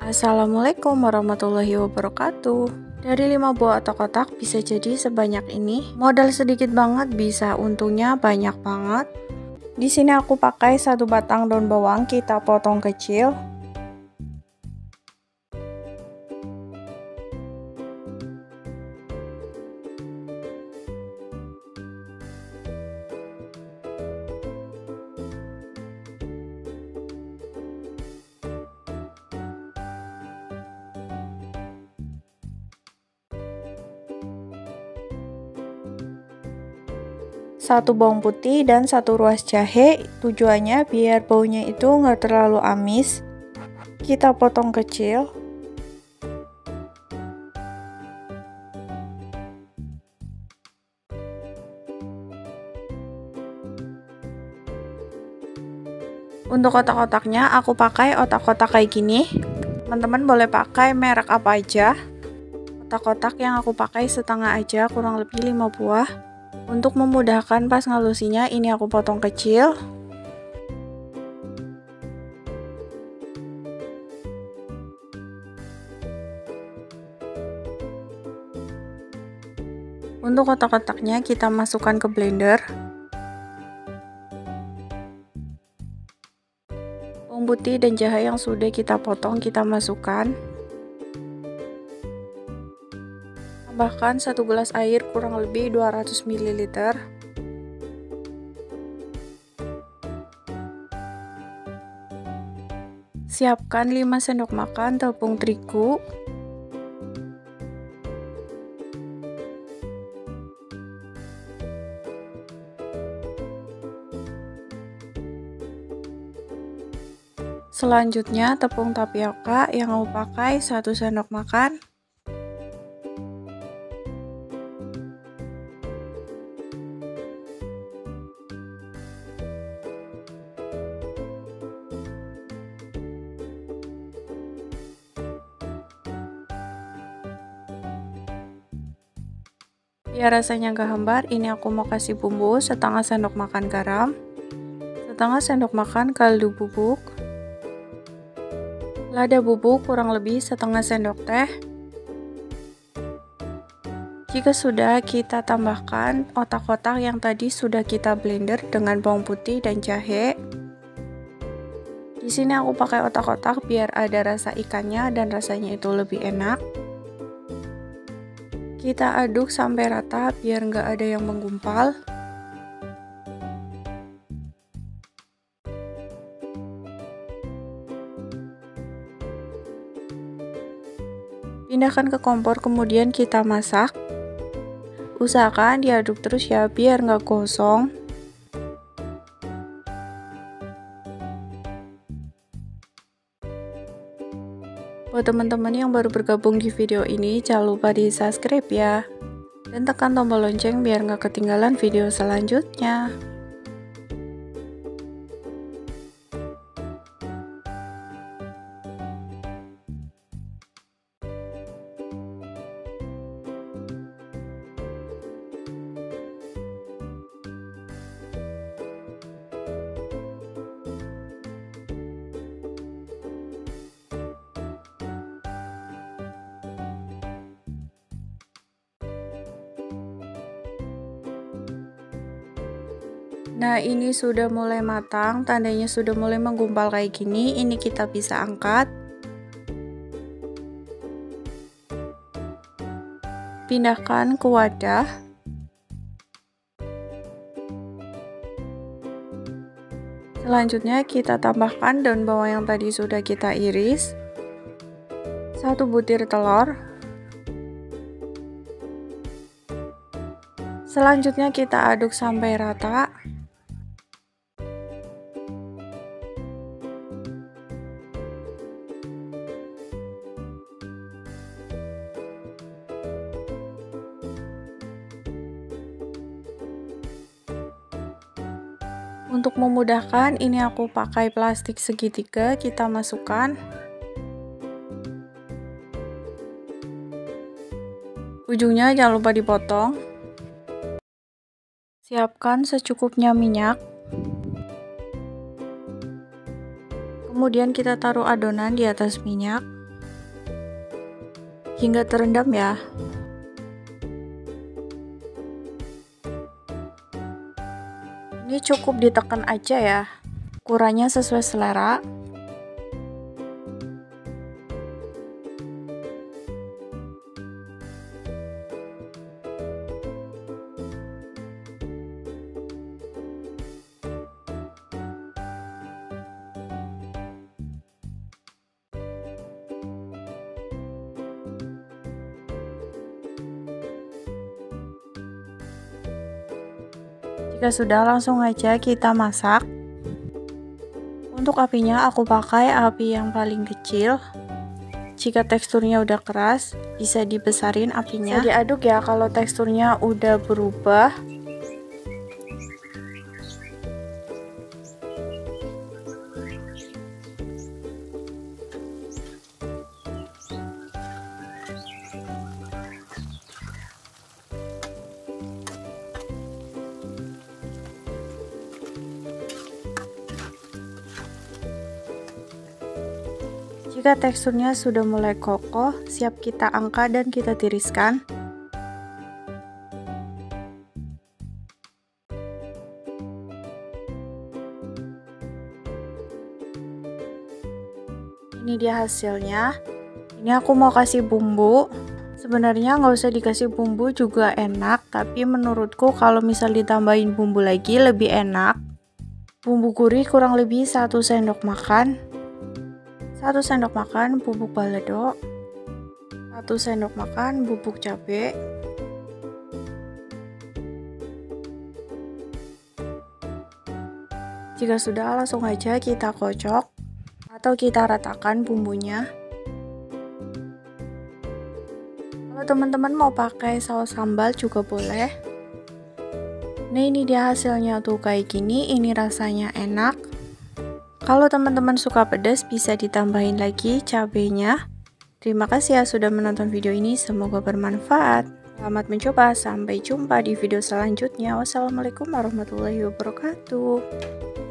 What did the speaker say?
Assalamualaikum warahmatullahi wabarakatuh. Dari 5 buah otak-otak bisa jadi sebanyak ini. Modal sedikit banget bisa untungnya banyak banget. Di sini aku pakai 1 batang daun bawang, kita potong kecil. Satu bawang putih dan 1 ruas jahe, tujuannya biar baunya itu nggak terlalu amis. Kita potong kecil. Untuk otak-otaknya aku pakai otak-otak kayak gini. Teman-teman boleh pakai merek apa aja. Otak-otak yang aku pakai setengah aja, kurang lebih 5 buah. Untuk memudahkan pas ngalusinya, ini aku potong kecil. Untuk otak-otaknya kita masukkan ke blender. Bawang putih dan jahe yang sudah kita potong kita masukkan. Tambahkan 1 gelas air kurang lebih 200 ml. Siapkan 5 sendok makan tepung terigu. Selanjutnya tepung tapioka yang aku pakai 1 sendok makan. Biar rasanya gak hambar, ini aku mau kasih bumbu setengah sendok makan garam, setengah sendok makan kaldu bubuk, lada bubuk kurang lebih setengah sendok teh. Jika sudah, kita tambahkan otak-otak yang tadi sudah kita blender dengan bawang putih dan jahe. Di sini aku pakai otak-otak biar ada rasa ikannya dan rasanya itu lebih enak. Kita aduk sampai rata biar nggak ada yang menggumpal. Pindahkan ke kompor, kemudian kita masak. Usahakan diaduk terus ya biar nggak gosong. Buat teman-teman yang baru bergabung di video ini, jangan lupa di subscribe ya. Dan tekan tombol lonceng biar nggak ketinggalan video selanjutnya. Nah, ini sudah mulai matang, tandanya sudah mulai menggumpal kayak gini. Ini kita bisa angkat. Pindahkan ke wadah. Selanjutnya kita tambahkan daun bawang yang tadi sudah kita iris. 1 butir telur. Selanjutnya kita aduk sampai rata. Untuk memudahkan, ini aku pakai plastik segitiga, kita masukkan. Ujungnya jangan lupa dipotong. Siapkan secukupnya minyak. Kemudian kita taruh adonan di atas minyak. hingga terendam ya. Ini cukup ditekan aja ya, ukurannya sesuai selera. Jika sudah, langsung aja kita masak. Untuk apinya aku pakai api yang paling kecil. Jika teksturnya udah keras, bisa dibesarin apinya. Bisa diaduk ya kalau teksturnya udah berubah. Jika teksturnya sudah mulai kokoh, siap kita angkat dan kita tiriskan. Ini dia hasilnya. Ini aku mau kasih bumbu. Sebenarnya nggak usah dikasih bumbu juga enak, tapi menurutku kalau misal ditambahin bumbu lagi lebih enak. Bumbu gurih kurang lebih 1 sendok makan. 1 sendok makan bubuk balado, 1 sendok makan bubuk cabai, jika sudah langsung aja kita kocok atau kita ratakan bumbunya. Kalau teman-teman mau pakai saus sambal juga boleh. Nah, ini dia hasilnya tuh kayak gini, ini rasanya enak. Kalau teman-teman suka pedas bisa ditambahin lagi cabenya. Terima kasih ya sudah menonton video ini, semoga bermanfaat. Selamat mencoba, sampai jumpa di video selanjutnya. Wassalamualaikum warahmatullahi wabarakatuh.